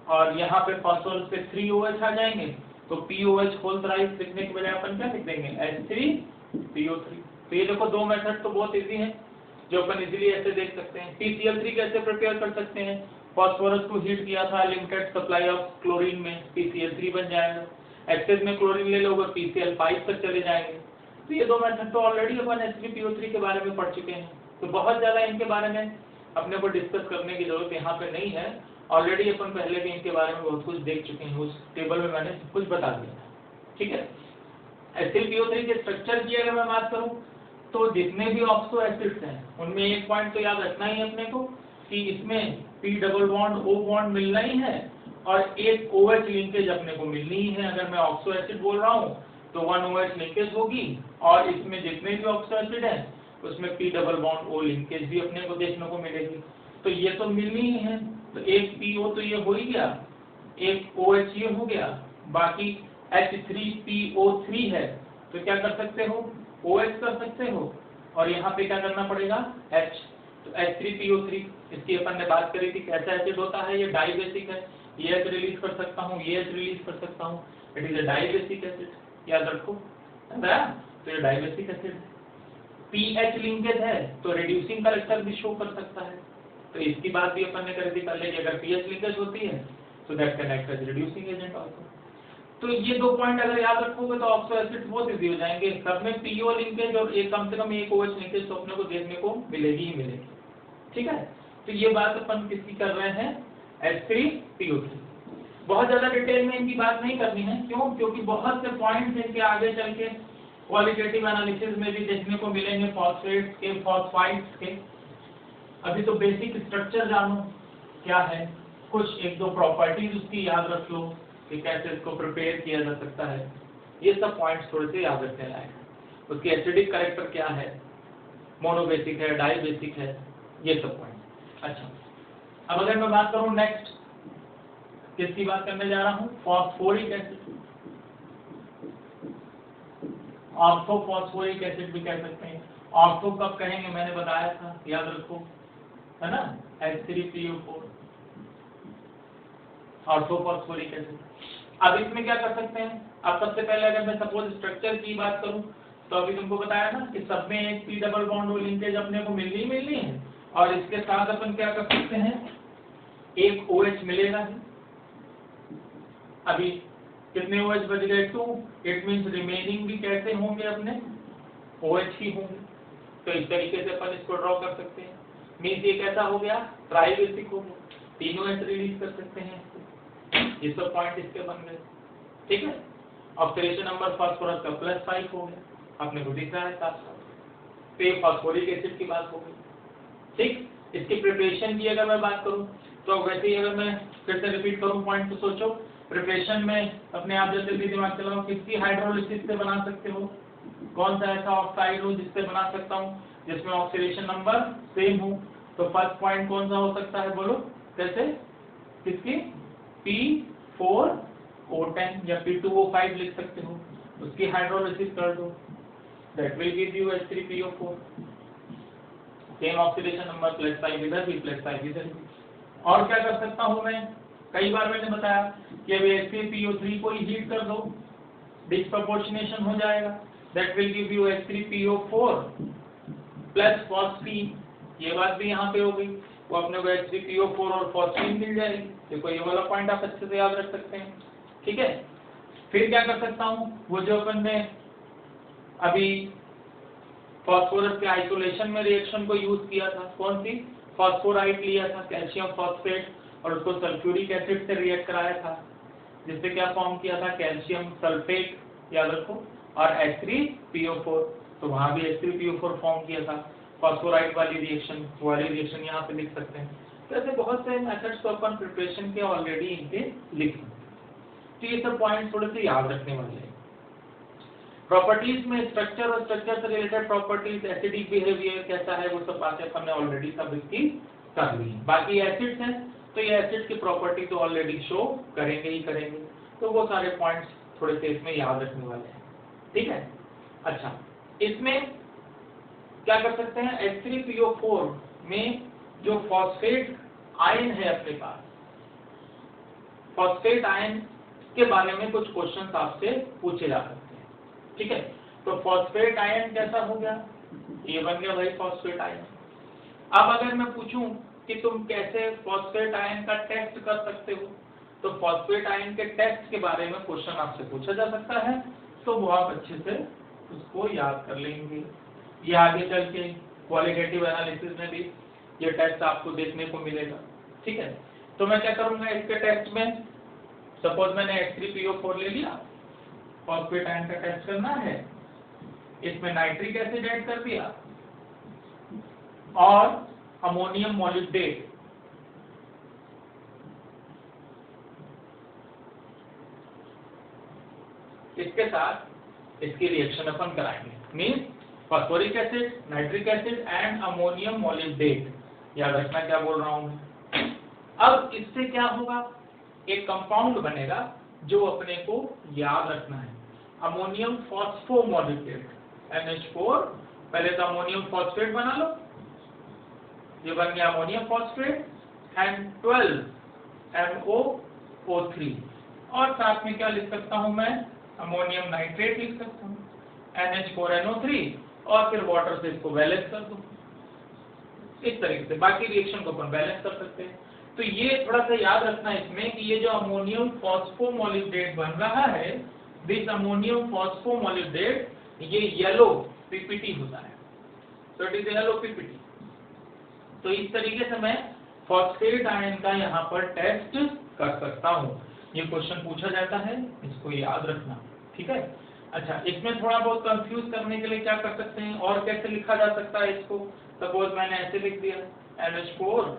और यहाँ पे फास्फोरस पे 3 OH आ जाएंगे, तो POH होल थ्राइस लिखने के बजाय अपन क्या लिख देंगे, H3PO3। तो ये देखो दो मेथड तो बहुत इजी हैं, जो अपन इजीली ऐसे देख सकते हैं। PCl3 कैसे प्रिपेयर कर सकते हैं, फास्फोरस को हीट किया था, लिमिटेड सप्लाई ऑफ क्लोरीन में, PCl3 बन जाएगा। एक्सेस में क्लोरीन ले लोगे, PCl5 तक चले जाएंगे। तो ये दो मेथड तो ऑलरेडी अपन H3PO3 के बारे में पढ़ चुके हैं, तो बहुत ज्यादा इनके बारे में अपने को डिस्कस करने की जरूरत यहाँ पे नहीं है। ऑलरेडी अपन पहले भी इनके बारे में बहुत कुछ देख चुके हैं, उस टेबल में मैंने सब कुछ बता दिया था, ठीक है। H3PO3 के स्ट्रक्चर की अगर मैं बात करूं तो जितने भी ऑक्सो एसिड्स हैं उनमें एक पॉइंट तो याद रखना ही है अपने को कि इसमें P double bond O bond मिलना ही है और एक OH लिंकेज अपने को मिलनी ही है। अगर मैं ऑक्सो एसिड बोल रहा हूँ तो 1 OH लिंकेज होगी, और इसमें जितने भी ऑक्सो एसिड है उसमें P double bond O linkage भी अपने को देखने को मिलेगी। तो ये तो मिलनी ही है, तो एक PO तो ये हो ही गया, एक OH ये हो गया, बाकी H3PO3 है, तो क्या कर सकते हो, OH कर सकते हो, और यहाँ पे क्या करना पड़ेगा, H। तो H3PO3 इसकी अपन ने बात करी थी, कैसा एसिड होता है, ये डाइबेसिक है, ये H रिलीज कर सकता हूँ, ये H रिलीज कर सकता हूँ, it is a dibasic acid, याद रखो, तो ये डाइबेसिक एसिड है। pH लिंकेज है तो रिड्यूसिंग कैरेक्टर भी शो कर सकता है, तो इसकी बात भी अपन ने करी थी पहले कि अगर pH लिंकेज होती है तो that can act as reducing agent also. तो ये दो पॉइंट अगर याद रखोगे तो ऑक्सो एसिड बहुत इजी हो जाएंगे। सब में PO लिंकेज और एक कम से कम एक OH लिंकेज तो अपने को देखने को मिलेगी ही मिलेगी, ठीक है। तो ये बात अपन किसकी कर रहे हैं, H3PO3। बहुत ज्यादा डिटेल में इनकी बात नहीं करनी है, क्यों, क्योंकि बहुत से पॉइंट्स इनके आगे चल के क्वालिटेटिव एनालिसिस में भी देखने को मिलेंगे, फॉस्फेट्स के, फॉस्फाइड्स के। अभी तो बेसिक स्ट्रक्चर जानो क्या है, कुछ एक दो प्रॉपर्टीज उसकी याद रख लो कि कैसे इसको प्रिपेयर किया जा सकता है, ये सब पॉइंट्स थोड़े से याद रखने लायक है। उसकी एसिडिक कैरेक्टर क्या है, मोनोबेसिक है, डाइबेसिक है, ये सब पॉइंट। अच्छा, अब अगर मैं बात करूं नेक्स्ट किसकी बात करने जा रहा हूं, फॉस्फोरिक एसिड। ऑर्थोफॉस्फोरिक एसिड भी कह सकते हैं। ऑर्थो कब कहेंगे मैंने बताया था, याद रखो, है ना, H3PO4 ऑर्थोफॉस्फोरिक एसिड। अब इसमें क्या कर सकते हैं, अब सबसे पहले अगर मैं सपोज स्ट्रक्चर की बात करूं तो अभी तुमको बताया ना कि सब में एक पी डबल बॉन्ड और लिंकेज अपने को मिलनी है, और इसके साथ अपन क्या कर सकते हैं, एक OH मिलेगा ही। अभी कितने OH बच गए, 2, इट मींस रिमेनिंग भी कैसे होंगे अपने OH ही होंगे। तो इस तरीके से अपन इसको ड्रॉ कर सकते हैं, मींस ये कैसा हो गया, ट्राइबेसिक हो गया, तीनों H रिलीज कर सकते हैं इसको। ये सब पॉइंट इसके बन गए, ठीक है। ऑक्सीडेशन नंबर फास्फोरस का +5 हो गया, अपने को दिख रहा है साथ साथ। तो ये फास्फोरिक एसिड की बात हो गई, ठीक। इसकी प्रिपरेशन की अगर मैं बात करूं तो वैसे ही अगर मैं फिर से रिपीट करूं पॉइंट, तो सोचो प्रिपरेशन में अपने आप जल्दी भी दिमाग चलाओ, किसकी हाइड्रोलिसिस से बना सकते हो, कौन सा ऐसा ऑक्साइड हो जिससे बना सकता हूं जिसमें ऑक्सीडेशन नंबर सेम हो। तो फर्स्ट पॉइंट कौन सा हो सकता है, बोलो कैसे, किसकी, P4O10 या P2O5 लिख सकते हो, उसकी हाइड्रोलिसिस कर दो, that will give you H3PO4, same oxidation number +5 इधर भी +5 इधर भी। और क्या कर सकता हूं मैं, कई बार मैंने बताया कि अभी H3PO3 को ही हीट कर दो, डिस्प्रपोर्शनेशन हो जाएगा, that will give you H3PO4 plus phosphine. ये बात भी यहाँ पे हो गई, वो अपने को H3PO4 और फॉस्फीन मिल जाएगी। देखो ये वाला पॉइंट आप अच्छे से याद रख सकते हैं, ठीक है। फिर क्या कर सकता हूँ, वो जो अपन ने अभी फास्फोरस के आइसोलेशन में रिएक्शन को यूज किया था, कौन सी, फास्फोराइट लिया था, कैल्शियम फॉस्फेट, और उसको सल्फ्यूरिक एसिड से रिएक्ट कराया था, जिससे क्या फॉर्म किया था, कैल्शियम सल्फेट, याद रखो, और H3PO4। तो वहां भी H3PO4 फॉर्म किया था, फास्फोराइट वाली रिएक्शन यहाँ पे लिख सकते हैं। तो ऐसे बहुत से मेथड्स तो अपन प्रिपरेशन के ऑलरेडी इनके लिख सकते हैं। तो ये सब पॉइंट थोड़े से याद रखने वाले हैं। प्रॉपर्टीज में स्ट्रक्चर और स्ट्रक्चर से रिलेटेड प्रॉपर्टीज, एसिडिक बिहेवियर कैसा है, वो सब बातें अपन ने ऑलरेडी सब इसकी कर ली। बाकी एसिड्स हैं तो ये एसिड की प्रॉपर्टी तो ऑलरेडी शो करेंगे ही करेंगे, तो वो सारे पॉइंट्स थोड़े से इसमें याद रखने वाले हैं, ठीक है। अच्छा, इसमें क्या कर सकते हैं, H3PO4 में जो फॉस्फेट आयन है अपने पास, फॉस्फेट आयन के बारे में कुछ क्वेश्चंस आपसे पूछे जा सकते हैं, ठीक है। तो फॉस्फेट आयन कैसा हो गया, ये बन गया भाई फॉस्फेट आयन। अब अगर मैं पूछूं कि तुम कैसे फॉस्फेट आयन का टेस्ट कर सकते हो, तो फॉस्फेट आयन के टेस्ट के बारे में क्वेश्चन आपसे पूछा जा सकता है, तो वो आप अच्छे से उसको याद कर लेंगे। ये आगे चल के क्वालिटेटिव एनालिसिस में भी ये टेस्ट आपको देखने को मिलेगा, ठीक है। तो मैं क्या करूंगा, इसके टेस्ट में सपोज मैंने H3PO4 ले लिया, फॉस्फेट आयन का टेस्ट करना है, इसमें नाइट्रिक एसिड ऐड कर दिया और अमोनियम मॉलिब्डेट, इसके साथ इसकी रिएक्शन अपन कराएंगे, means phosphoric acid, nitric acid and ammonium मॉलिब्डेट। याद रखना क्या बोल रहा हूं मैं। अब इससे क्या होगा, एक कंपाउंड बनेगा जो अपने को याद रखना है, अमोनियम फॉस्फोमॉलिब्डेट, NH4। पहले तो अमोनियम फॉस्फेट बना लो, ये बन गया अमोनियम फॉस्फेट एंड 12 MOO3, और साथ में क्या लिख सकता हूं मैं, अमोनियम नाइट्रेट लिख सकता हूं, NH4NO3, और फिर वाटर से इसको बैलेंस कर दो। इस तरीके से बाकी रिएक्शन को अपन बैलेंस कर सकते हैं। तो ये थोड़ा सा याद रखना इसमें कि ये जो अमोनियम फॉस्फोमॉलिब्डेट बन रहा है, दिस अमोनियम फॉस्फोमॉलिब्डेट, ये येलो PPT होता है, तो इट इज येलो PPT। तो इस तरीके से मैं फॉस्फेट आयन का यहाँ पर टेस्ट कर सकता हूँ। ये क्वेश्चन पूछा जाता है, इसको याद रखना, ठीक है। अच्छा, इसमें थोड़ा बहुत कंफ्यूज करने के लिए क्या कर सकते हैं, और कैसे लिखा जा सकता है इसको, सपोज मैंने ऐसे लिख दिया NH4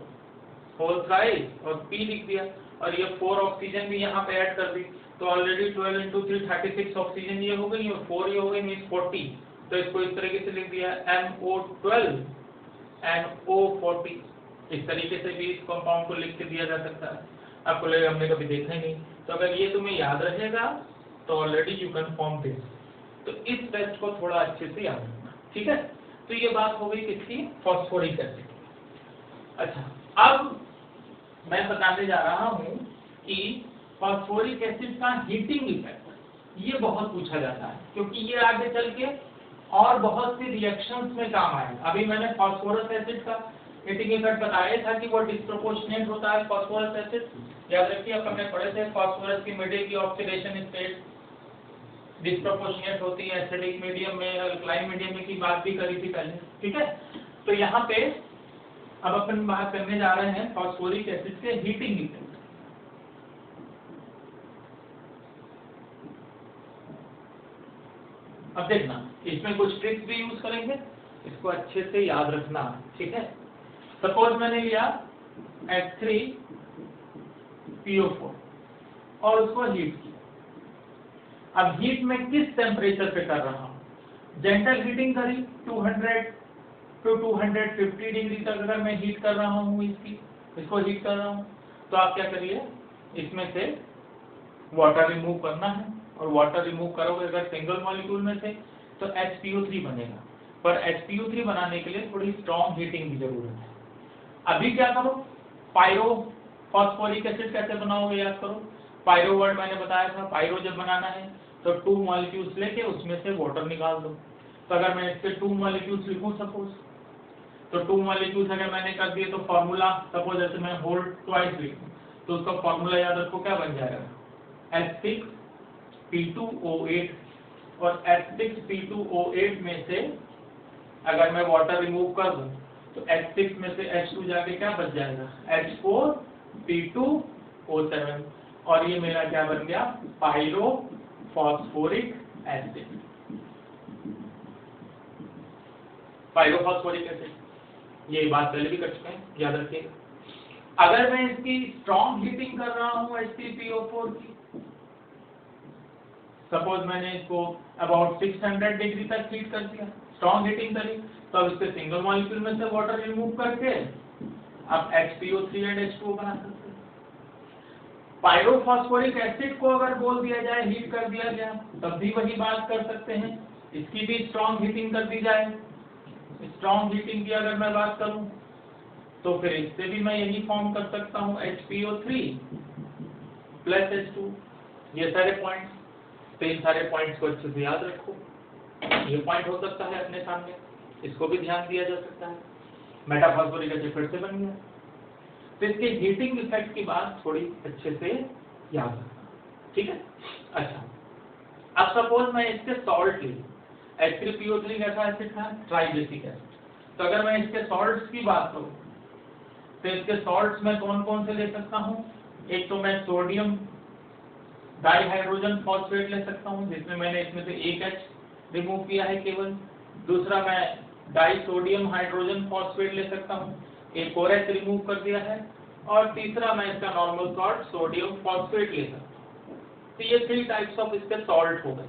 होल साइड और P लिख दिया, और ये 4 ऑक्सीजन भी यहाँ पे ऐड कर दी, तो ऑलरेडी 12 × 3 36 ऑक्सीजन ये हो गई, और 4 ये हो गई, मींस 40। तो इसको इस तरीके से लिख दिया MO12 NO40। इस तरीके से भी इस कंपाउंड को लिख के दिया जा सकता है। आपको लगेगा हमने कभी देखा ही नहीं, तो अगर ये तुम्हें याद रहेगा तो already you can form this, तो इस टेस्ट को थोड़ा अच्छे से याद रखना, ठीक है। तो ये बात हो गई किसकी, फॉस्फोरिक एसिड। अच्छा, अब मैं बताने जा रहा हूं कि फॉस्फोरिक एसिड का हीटिंग इफेक्ट, ये बहुत पूछा जाता है क्योंकि ये आगे चल के और बहुत सी रिएक्शंस में काम आएगा। अभी मैंने फास्फोरस एसिड का हीटिंग इफेक्ट बताया था कि वो डिस्प्रोपोर्शनेट होता है फास्फोरस एसिड, याद रखिए अपन ने पढ़े थे फास्फोरस की मिडिल की ऑक्सीडेशन स्टेट डिस्प्रोपोर्शनेट होती है एसिडिक मीडियम में, अल्कलाइन मीडियम में की बात भी करी थी पहले, ठीक है। तो यहाँ पे अब अपन बात करने जा रहे हैं फास्फोरिक एसिड के हीटिंग इफेक्ट। अब देखना, इसमें कुछ ट्रिक्स भी यूज करेंगे, इसको अच्छे से याद रखना, ठीक है। सपोज मैंने लिया H3PO4 और उसको हीट किया। अब हीट में किस टेम्परेचर पे कर रहा हूं, जेंटल हीटिंग करी 200 to 250 डिग्री तक अगर मैं हीट कर रहा हूं इसको हीट कर रहा हूं, तो आप क्या करिए, इसमें से वाटर रिमूव करना है, और वाटर रिमूव करोगे अगर सिंगल मॉलिक्यूल में से तो HPO3 बनेगा, पर HPO3 बनाने के लिए थोड़ी स्ट्रॉन्ग हीटिंग की जरूरत है। अभी क्या करो, पायरो फॉस्फोरिक एसिड कैसे बनाओगे याद करो, पायरो वर्ड मैंने बताया था, पायरो जब बनाना है तो 2 मॉलिक्यूल्स लेके उसमें से वाटर निकाल दो। तो अगर मैं इसके 2 मॉलिक्यूल्स लिखूं सपोज, तो 2 मॉलिक्यूल्स अगर मैंने कर दिए तो फॉर्मूला सपोज जैसे मैं होल ट्वाइस लिखूं तो उसका फॉर्मूला याद रखो क्या बन जाएगा, H6P2O8, और H6P2O8 में से अगर मैं वाटर रिमूव कर दूं तो H6 में से H2 जाके क्या बच जाएगा, H4P2O7, और ये मेरा क्या बन गया, pyro phosphoric acid. Pyro phosphoric acid, ये बात पहले भी कर चुके हैं, याद रखिएगा। अगर मैं इसकी स्ट्रॉन्ग हीटिंग कर रहा हूं H3PO4 की, सपोज मैंने इसको अबाउट 600 डिग्री तक हीट कर दिया, स्ट्रॉन्ग हीटिंग करी, तो अब इसके सिंगल मॉलिक्यूल में से वाटर रिमूव करके अब HPO3 एंड H2O बना सकते हैं। पायरोफॉस्फोरिक एसिड को अगर बोल दिया जाए हीट कर दिया गया तब भी वही बात कर सकते हैं, इसकी भी स्ट्रॉन्ग हीटिंग कर दी जाए, स्ट्रॉन्ग हीटिंग की अगर मैं बात करूं तो फिर इससे भी मैं यही फॉर्म कर सकता हूं HPO3 प्लस H2। ये सारे पॉइंट्स, तो इन सारे पॉइंट्स को अच्छे से याद रखो। ये पॉइंट हो सकता है अपने सामने, इसको भी ध्यान दिया जा सकता है। मेटाफॉस्फोरिक एसिड फिर से बन गया। तो इसके हीटिंग इफेक्ट की बात थोड़ी अच्छे से याद रखना, ठीक है। अच्छा, अब सपोज मैं इसके सॉल्ट ले, H3PO3 कैसा एसिड था, ट्राइबेसिक एसिड। तो अगर मैं इसके सॉल्ट्स की बात करूं तो इसके सॉल्ट्स में कौन कौन से ले सकता हूं, एक तो मैं सोडियम डाइहाइड्रोजन फॉस्फेट ले सकता हूं जिसमें मैंने इसमें से एक H रिमूव किया है केवल, दूसरा मैं डाइसोडियम हाइड्रोजन फॉस्फेट ले सकता हूं, एक और H रिमूव कर दिया है, और तीसरा मैं इसका नॉर्मल सॉल्ट सोडियम फॉस्फेट ले सकता हूं। तो ये 3 टाइप्स ऑफ इसके सॉल्ट हो गए।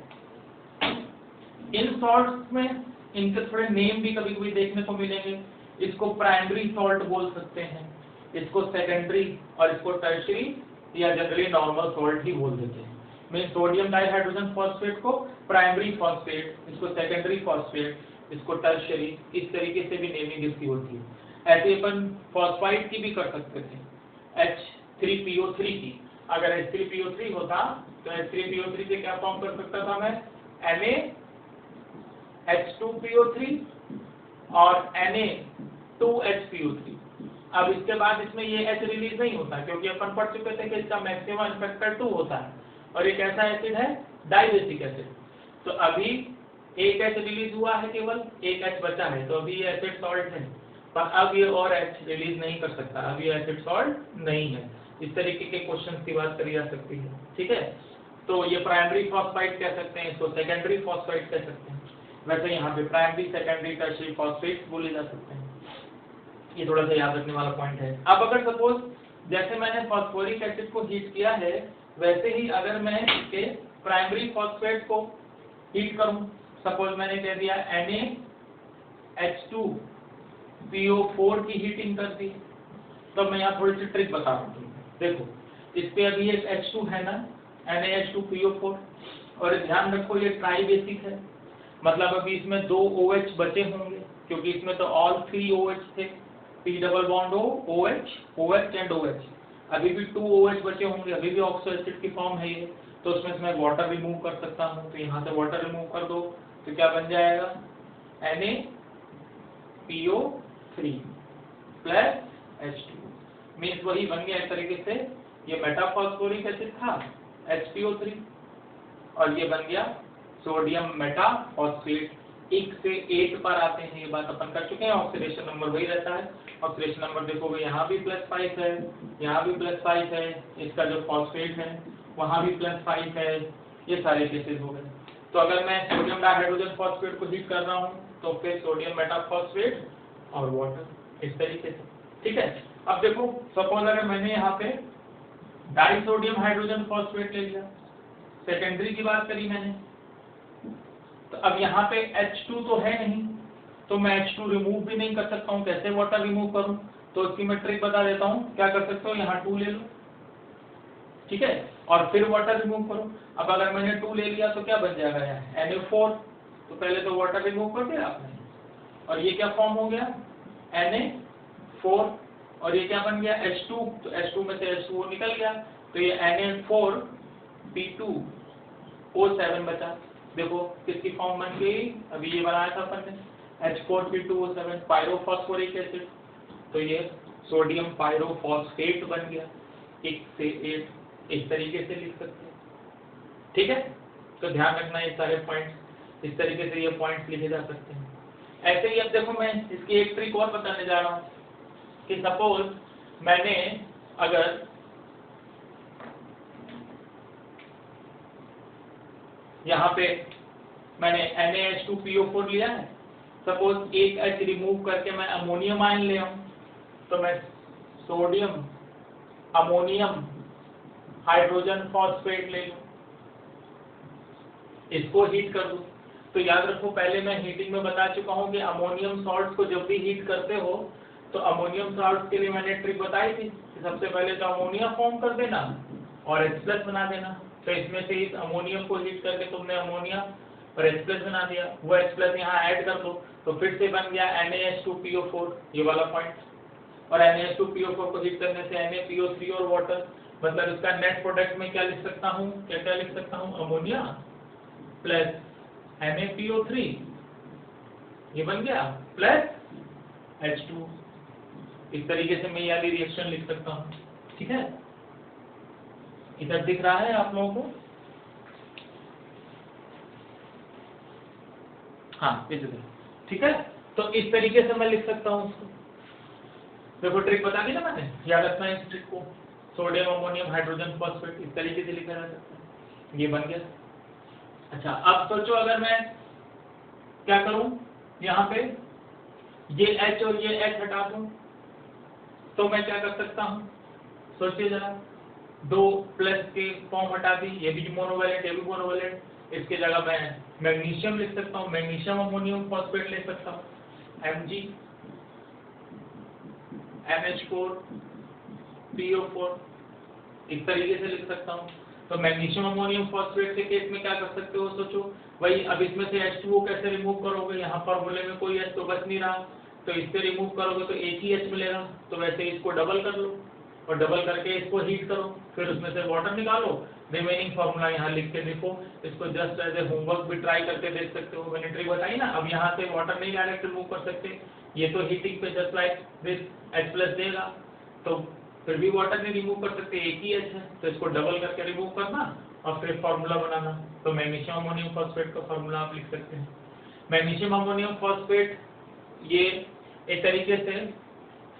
इन सॉल्ट्स में इनके थोड़े नेम भी कभी कभी देखने को मिलेंगे, इसको प्राइमरी सॉल्ट बोल सकते हैं, इसको सेकेंडरी और इसको टर्शियरी या जनरली नॉर्मल सॉल्ट ही बोल देते हैं। मैं सोडियम डाइहाइड्रोजन फॉस्फेट को प्राइमरी फॉस्फेट, इसको सेकेंडरी फॉस्फेट, इसको टर्शियरी, इस तरीके से भी नेमिंग इसकी होती है। ऐसे अपन फॉस्फाइड की भी कर सकते थे, H3PO3 की। अगर H3PO3 होता तो H3PO3 से क्या फॉर्म कर सकता था मैं, NaH2PO3 और Na2HPO3। अब इसके बाद इसमें ये H रिलीज नहीं होता क्योंकि अपन पढ़ चुके थे कि इसका मैक्सिमम फैक्टर 2 होता है, और एक ऐसा एसिड है डाइबेसिक एसिड। तो अभी एक H रिलीज हुआ है, केवल एक H बचा है, तो अभी ये एसिड सॉल्ट है, पर अब ये और H रिलीज नहीं कर सकता, अब ये एसिड सॉल्ट नहीं है। इस तरीके के क्वेश्चंस की बात करी जा सकती है, ठीक है। तो ये प्राइमरी फॉस्फाइड कह सकते हैं, इसको सेकेंडरी फॉस्फाइड कह सकते हैं। वैसे यहाँ पे प्राइमरी, सेकेंडरी, टर्शियरी फॉस्फेट बोले जा सकते हैं। ये थोड़ा सा याद रखने वाला पॉइंट है। अब अगर सपोज जैसे मैंने फॉस्फोरिक एसिड को हीट किया है, वैसे ही अगर मैं इसके प्राइमरी फॉस्फेट को हीट करूं, सपोज मैंने कह दिया NaH2PO4 की हीटिंग कर दी, तो मैं यहाँ थोड़ी सी ट्रिक बता रहा हूँ। देखो, इस पे अभी एक H2 है ना, NaH2PO4, और ध्यान रखो ये ट्राई बेसिक है, मतलब अभी इसमें 2 OH बचे होंगे, क्योंकि इसमें तो ऑल 3 OH थे, P double bond O, OH, OH and OH। अभी भी 2 OH बचे होंगे, अभी भी ऑक्सो एसिड की फॉर्म है ये, तो उसमें से मैं वाटर रिमूव कर सकता हूँ, तो यहाँ से वाटर रिमूव कर दो तो क्या बन जाएगा, NaPO3 प्लस H2 मीन्स वही बन गया एक तरीके से, ये मेटाफॉस्फोरिक एसिड था HPO3 और ये बन गया सोडियम मेटाफॉस्फेट। 1 से 8 पर आते हैं, ये बात अपन कर चुके हैं, ऑक्सीडेशन नंबर वही रहता है। ऑक्सीडेशन नंबर देखोगे यहाँ भी +5 है, यहाँ भी +5 है, इसका जो फॉस्फेट है वहाँ भी +5 है, ये सारे केसेस हो गए। तो अगर मैं सोडियम डाइहाइड्रोजन फॉस्फेट को हीट कर रहा हूँ तो फिर सोडियम मेटाफॉस्फेट और वाटर, इस तरीके से, ठीक है। अब देखो सपोज अगर मैंने यहाँ पे डाइसोडियम हाइड्रोजन फॉस्फेट ले लिया, सेकेंडरी की बात करी मैंने, तो अब यहाँ पे H2 तो है नहीं, तो मैं H2 रिमूव भी नहीं कर सकता हूँ, कैसे वाटर रिमूव करूँ, तो उसकी मैं ट्रिक बता देता हूँ। क्या कर सकते हो, यहाँ 2 ले लो, ठीक है, और फिर वाटर रिमूव करो। अब अगर मैंने 2 ले लिया तो क्या बन जाएगा यहाँ Na4, तो पहले तो वाटर रिमूव कर दिया आपने, और ये क्या फॉर्म हो गया Na4, और ये क्या बन गया H2, तो H2 में से H2O निकल गया, तो ये Na4P2O7 बचा। देखो किसकी फॉर्म बन गई, अभी ये बनाया था अपन ने H4P2O7 पायरोफॉस्फोरिक एसिड, तो ये सोडियम पायरोफॉस्फेट बन गया। 1 से 8 इस तरीके से लिख सकते हैं, ठीक है। तो ध्यान रखना ये सारे पॉइंट्स, इस तरीके से ये पॉइंट्स लिखे जा सकते हैं। ऐसे ही अब देखो मैं इसकी एक ट्रिक और बताने जा रहा हूँ कि सपोज मैंने अगर यहाँ पे मैंने NaH2PO4 लिया है, सपोज एक H रिमूव करके मैं अमोनियम आयन ले आऊं, तो मैं सोडियम अमोनियम हाइड्रोजन फॉस्फेट ले लूं, इसको हीट कर दूं। तो याद रखो पहले मैं हीटिंग में बता चुका हूं कि अमोनियम सॉल्ट्स को जब भी हीट करते हो तो अमोनियम सॉल्ट्स के लिए मैंने ट्रिक बताई थी कि सबसे पहले तो अमोनिया फॉर्म कर देना और H+ बना देना। तो इसमें से इस अमोनियम को हीट करके तुमने अमोनिया और H+ बना दिया, वो H+ यहाँ ऐड कर दो तो फिर से बन गया NaH2PO4, ये वाला पॉइंट, और NaH2PO4 को हीट करने से NaPO3 और वाटर, मतलब इसका नेट प्रोडक्ट में क्या लिख सकता हूँ, क्या लिख सकता हूँ, अमोनिया प्लस NaPO3, ये बन गया, प्लस H2। इस तरीके से मैं ये वाली रिएक्शन लिख सकता हूँ, ठीक है। इधर दिख रहा है आप लोगों को, हाँ इधर, ठीक है। तो इस तरीके से मैं लिख सकता हूँ उसको। देखो ट्रिक बता दी ना मैंने, याद रखना इस ट्रिक को, सोडियम अमोनियम हाइड्रोजन फॉस्फेट इस तरीके से लिखा जा सकता है, ये बन गया। अच्छा अब सोचो अगर मैं क्या करूं, यहाँ पे ये H और ये H हटा दूं तो मैं क्या कर सकता हूं, सोचिए जरा, 2 प्लस के फॉर्म हटा दी, ये भी मोनोवैलेंट, ये भी मोनोवैलेंट, इसके जगह मैं मैग्नीशियम लिख सकता हूँ, मैग्नीशियम अमोनियम फॉस्फेट ले सकता हूँ, Mg NH4PO4 इस तरीके से लिख सकता हूँ। तो मैग्नीशियम अमोनियम फॉस्फेट के केस में क्या कर सकते हो, सोचो वही, अब इसमें से H2O कैसे रिमूव करोगे, यहाँ फॉर्मूले में कोई H तो बच नहीं रहा, तो इससे रिमूव करोगे तो एक ही H मिलेगा, तो वैसे इसको डबल कर लो और डबल करके इसको हीट करो, फिर उसमें से वाटर निकालो, रिमेनिंग फॉर्मूला यहाँ लिख के देखो, इसको जस्ट एज ए होमवर्क भी ट्राई करके देख सकते हो, मैंने ट्रिक बताई ना। अब यहाँ से वाटर नहीं डायरेक्ट रिमूव कर सकते, ये तो हीटिंग पे जस्ट लाइक दिस H+ देगा, तो फिर भी वाटर नहीं रिमूव कर सकते, एक ही H है, तो इसको डबल करके रिमूव करना और फिर फॉर्मूला बनाना। तो मैग्नीशियम अमोनियम फॉस्फेट का फॉर्मूला आप लिख सकते हैं। मैग्नीशियम अमोनियम फॉस्फेट ये एक तरीके से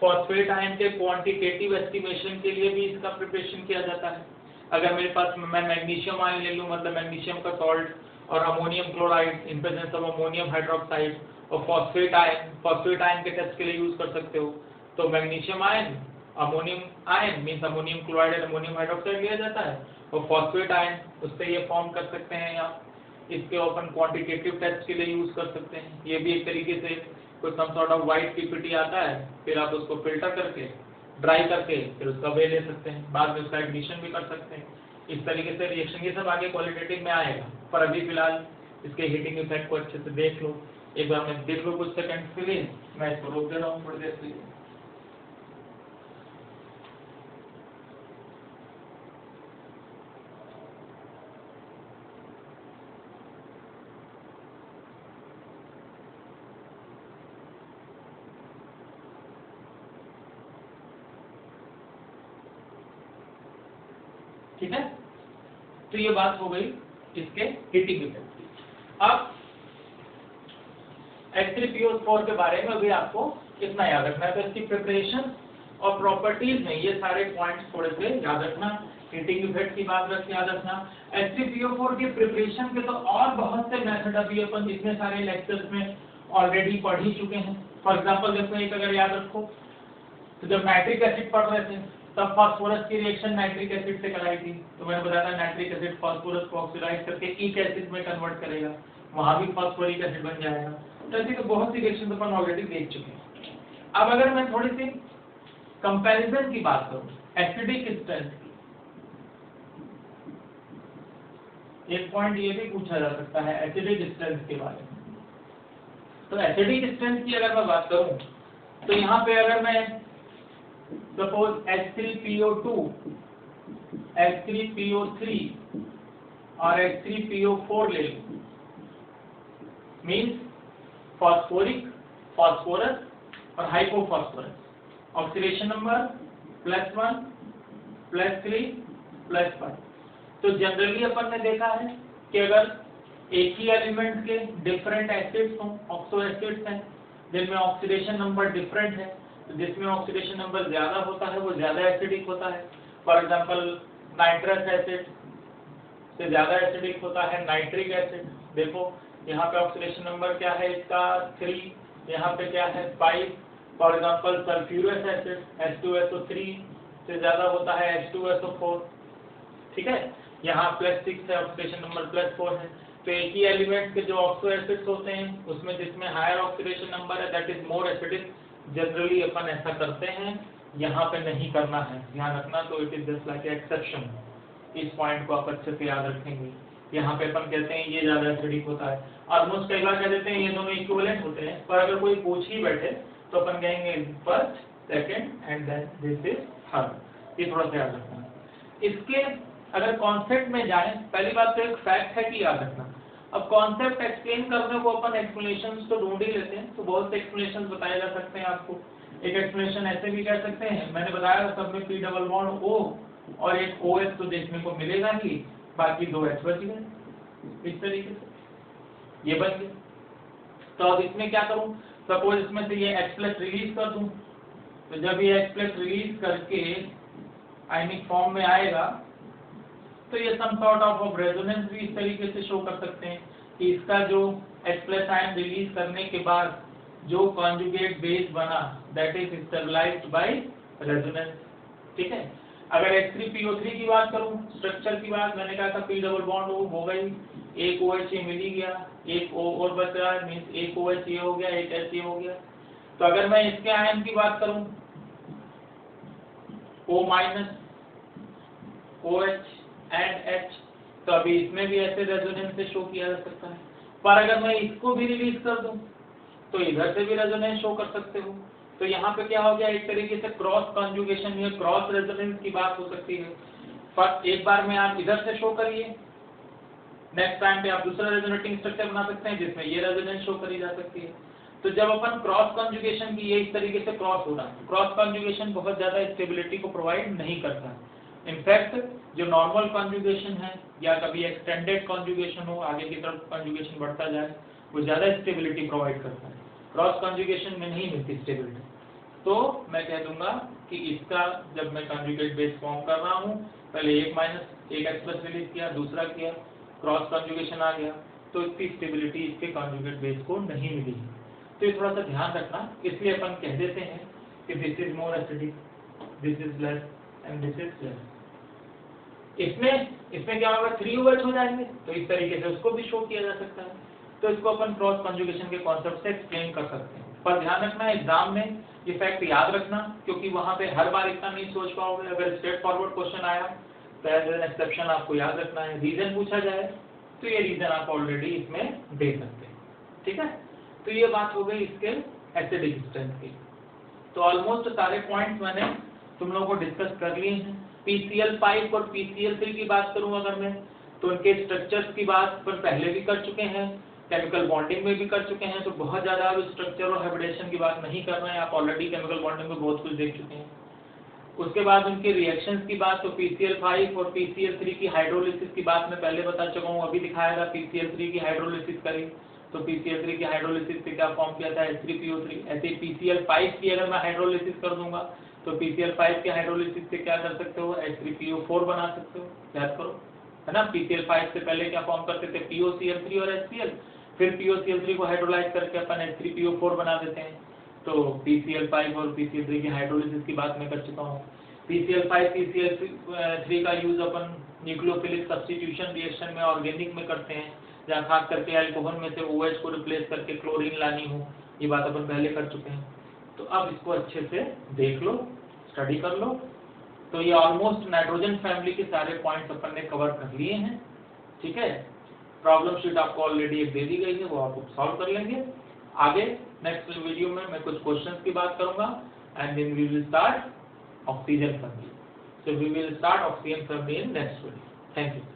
फॉस्फेट आयन के क्वांटिटेटिव एस्टिमेशन के लिए भी इसका प्रिपरेशन किया जाता है। अगर मेरे पास मैं मैग्नीशियम आयन ले लूँ, मतलब मैग्नीशियम का सॉल्ट और ammonium chloride in presence of ammonium hydroxide और फॉस्फेट आयन के टेस्ट के लिए यूज कर सकते हो। तो magnesium ion, ammonium ion means ammonium chloride और अमोनियम हाइड्रोक्साइड लिया जाता है, और फॉस्फेट आयन उससे ये फॉर्म कर सकते हैं, या इसके ओपन क्वांटिटेटिव टेस्ट के लिए यूज कर सकते हैं। ये भी एक तरीके से कोई some sort of white PPT आता है, फिर आप उसको फिल्टर करके ड्राई करके फिर उसका वे ले सकते हैं, बाद में उसका एडिशन भी कर सकते हैं। इस तरीके से रिएक्शन, ये सब आगे क्वालिटेटिव में आएगा, पर अभी फिलहाल इसके हीटिंग इफेक्ट को अच्छे से देख लो। एक बार मैं देख लो कुछ सेकंड के लिए, मैं इसको रोक दे रहा हूँ थोड़ी देर के लिए। ठीक है, तो ये बात हो गई इसके हीटिंग इफेक्ट की। अब H3PO4 के बारे में भी आपको इतना याद रखना है, तो इसकी प्रिपरेशन और प्रॉपर्टीज में ये सारे पॉइंट्स थोड़े से याद रखना। हीटिंग इफेक्ट की बात याद रखना। H3PO4 के प्रिपरेशन के तो और बहुत से मेथड अभी अपन इतने सारे लेक्चर्स में ऑलरेडी पढ़ ही चुके हैं। फॉर एग्जांपल देखो, एक अगर याद रखो, तो जब नाइट्रिक एसिड पढ़ रहे थे तब फास्फोरस की रिएक्शन नाइट्रिक एसिड से कराई थी, तो मैंने बताया था नाइट्रिक एसिड फास्फोरस को ऑक्सीडाइज करके ईक एसिड में कन्वर्ट करेगा, वहां भी फास्फोरिक एसिड बन जाएगा। तो ऐसी तो बहुत सी रिएक्शन अपन ऑलरेडी देख चुके हैं। अब अगर मैं थोड़ी सी कंपैरिजन की बात करूं एसिडिक स्ट्रेंथ की, एक पॉइंट ये भी पूछा जा सकता है एसिडिक स्ट्रेंथ के बारे में। तो एसिडिक स्ट्रेंथ की अगर मैं बात करूं तो यहाँ पे अगर मैं सपोज H3PO2, H3PO3 और H3PO4 ले लूं, मीन्स फॉस्फोरिक, फॉस्फोरस और हाइपोफॉस्फोरस, ऑक्सीडेशन नंबर +1, +3, +5। तो जनरली अपन ने देखा है कि अगर एक ही एलिमेंट के डिफरेंट एसिड्स हों, ऑक्सो एसिड्स हैं जिनमें ऑक्सीडेशन नंबर डिफरेंट है, तो जिसमें ऑक्सीडेशन नंबर ज्यादा होता है वो ज्यादा एसिडिक होता है। फॉर एग्जांपल नाइट्रस एसिड से ज्यादा एसिडिक होता है नाइट्रिक एसिड। देखो यहाँ पे ऑक्सीडेशन नंबर क्या है इसका 3, यहाँ पे क्या है 5। For example sulphurous acid H2SO3 से ज्यादा होता है H2SO4, ठीक है, यहाँ +6 है, ऑक्सीडेशन नंबर +4 है। तो एक ही एलिमेंट के जो ऑक्सो एसिड्स होते हैं उसमें जिसमें हायर ऑक्सीडेशन नंबर है that is more acidic. Generally अपन ऐसा करते हैं, यहाँ पे नहीं करना है, ध्यान रखना। तो it is just like exception, इस पॉइंट को आप अच्छे से याद रखेंगे। यहाँ पे अपन कहते हैं ये ज्यादा एसिडिक होता है, ऑलमोस्ट कई बार कह देते हैं ये दोनों इक्विवेलेंट होते हैं, पर अगर कोई पूछ ही बैठे तो अपन कहेंगे first, second and then this is third. ये थोड़ा सा याद रखना। इसके अगर कॉन्सेप्ट में जाएं, पहली बात तो एक फैक्ट है कि याद रखना। अब कॉन्सेप्ट एक्सप्लेन करने को अपन एक्सप्लेनेशंस तो ढूंढ ही लेते हैं, तो बहुत से एक्सप्लेनेशंस बताए जा सकते हैं आपको। एक एक्सप्लेनेशन ऐसे भी कह सकते हैं, मैंने बताया सब में P डबल बॉन्ड O और एक OH तो देखने को मिलेगा ही, बाकी 2 H बच गए। इस तरीके से ये बच गए। तो अब इसमें क्या करूं, सपोज इसमें से ये H+ रिलीज कर दूं, तो जब ये H+ रिलीज करके आयनिक फॉर्म में आएगा तो ये सम सॉर्ट ऑफ रेजोनेंस भी इस तरीके से शो कर सकते हैं कि इसका जो H+ आयन रिलीज करने के बाद जो कॉन्जुगेट बेस बना that is stabilized by resonance, ठीक है। अगर H3PO3 की बात करूं, स्ट्रक्चर की बात, मैंने कहा था P डबल बॉन्ड O हो गई, एक OH ये मिल ही गया, एक O और बच रहा है, मींस एक OH ये हो गया, एक H ये हो गया। तो अगर मैं इसके आयन की बात करूं O-, OH एंड H, तो अभी इसमें भी ऐसे रेजोनेंस से शो किया जा सकता है। पर अगर मैं इसको भी रिलीज कर दूं तो इधर से भी रेजोनेंस शो कर सकते हो। तो यहाँ पे क्या हो गया, एक तरीके से क्रॉस कॉन्जुगेशन या क्रॉस रेजोनेंस की बात हो सकती है। पर एक बार में आप इधर से शो करिए, नेक्स्ट टाइम पे आप दूसरा रेजोनेटिंग स्ट्रक्चर बना सकते हैं जिसमें ये रेजोनेंस शो करी जा सकती है। तो जब अपन क्रॉस कॉन्जुगेशन की, ये इस तरीके से क्रॉस हो रहा है, क्रॉस कॉन्जुगेशन बहुत ज्यादा स्टेबिलिटी को प्रोवाइड नहीं करता है। इनफैक्ट जो नॉर्मल कॉन्जुगेशन है या कभी एक्सटेंडेड कॉन्जुगेशन हो, आगे की तरफ कॉन्जुगेशन बढ़ता जाए, वो ज्यादा स्टेबिलिटी प्रोवाइड करता है। क्रॉस कॉन्जुगेशन में नहीं मिलती स्टेबिलिटी। तो मैं कह दूंगा कि इसका जब मैं कॉन्जुगेट बेस फॉर्म कर रहा हूँ, पहले एक H+ रिलीज किया, दूसरा किया, क्रॉस कॉन्जुगेशन आ गया, तो इसकी स्टेबिलिटी इसके कॉन्जुगेट बेस को नहीं मिली। तो ये थोड़ा सा ध्यान रखना। इसलिए अपन कह देते हैं कि this is more acidic, this is less and this is less. इसमें क्या होगा, 3 OH हो जाएंगे, तो इस तरीके से उसको भी शो किया जा सकता है। तो इसको अपन क्रॉस कॉन्जुगेशन के कॉन्सेप्ट से एक्सप्लेन कर सकते हैं। पर ध्यान रखना एग्जाम में ये फैक्ट याद रखना, क्योंकि वहां पे हर बार इतना नहीं सोच पाओगे। अगर स्ट्रेट फॉरवर्ड क्वेश्चन आया तो एज एन एक्सेप्शन आपको याद रखना है। रीजन पूछा जाए तो ये रीजन आप ऑलरेडी इसमें दे सकते हैं, ठीक है। तो ये बात हो गई इसके एसिडिक स्ट्रेंथ की। तो ऑलमोस्ट सारे पॉइंट्स मैंने तुम लोगों को डिस्कस कर लिए हैं। PCl5 और PCl3 की बात करूं अगर मैं, तो उनके स्ट्रक्चर्स की बात पर पहले भी कर चुके हैं, केमिकल बॉन्डिंग में भी कर चुके हैं, तो बहुत ज्यादा अब स्ट्रक्चर और हाइब्रिडेशन की बात नहीं कर रहे हैं, आप ऑलरेडी केमिकल बॉन्डिंग में बहुत कुछ देख चुके हैं। उसके बाद उनके रिएक्शंस की बात, तो PCl5 और PCl3 की हाइड्रोलिसिस की बात मैं पहले बता चुका हूँ, अभी दिखाया था PCl3 की हाइड्रोलिसिस करी, तो PCl3 की हाइड्रोलिसिस से क्या फॉर्म किया था, H3PO3। ऐसे PCl5 की अगर मैं हाइड्रोलिसिस कर दूंगा तो PCl5 के हाइड्रोलिसिस से क्या कर सकते हो, H3PO4 बना सकते हो, याद करो, है ना। PCl5 से पहले क्या फॉर्म करते थे, POCl3 और HCl, फिर POCl3 को हाइड्रोलाइज करके अपन H3PO4 बना देते हैं। तो PCl5 और PCl3 की हाइड्रोलिसिस की बात मैं कर चुका हूँ। PCl5 PCl3 का यूज अपन न्यूक्लियोफिलिक सब्स्टिट्यूशन रिएक्शन में ऑर्गेनिक में करते हैं, जहाँ खास करके अल्कोहल में से OH को रिप्लेस करके क्लोरीन लानी हो, ये बात अपन पहले कर चुके हैं। तो अब इसको अच्छे से देख लो, स्टडी कर लो। तो ये ऑलमोस्ट नाइट्रोजन फैमिली के सारे पॉइंट्स अपन ने कवर कर लिए हैं, ठीक है। प्रॉब्लम शीट आपको ऑलरेडी एक दे दी गई है, वो आप सॉल्व कर लेंगे। आगे नेक्स्ट वीडियो में मैं कुछ क्वेश्चंस की बात करूंगा, and then we will start oxygen family. So we will start oxygen family in next video. Thank you.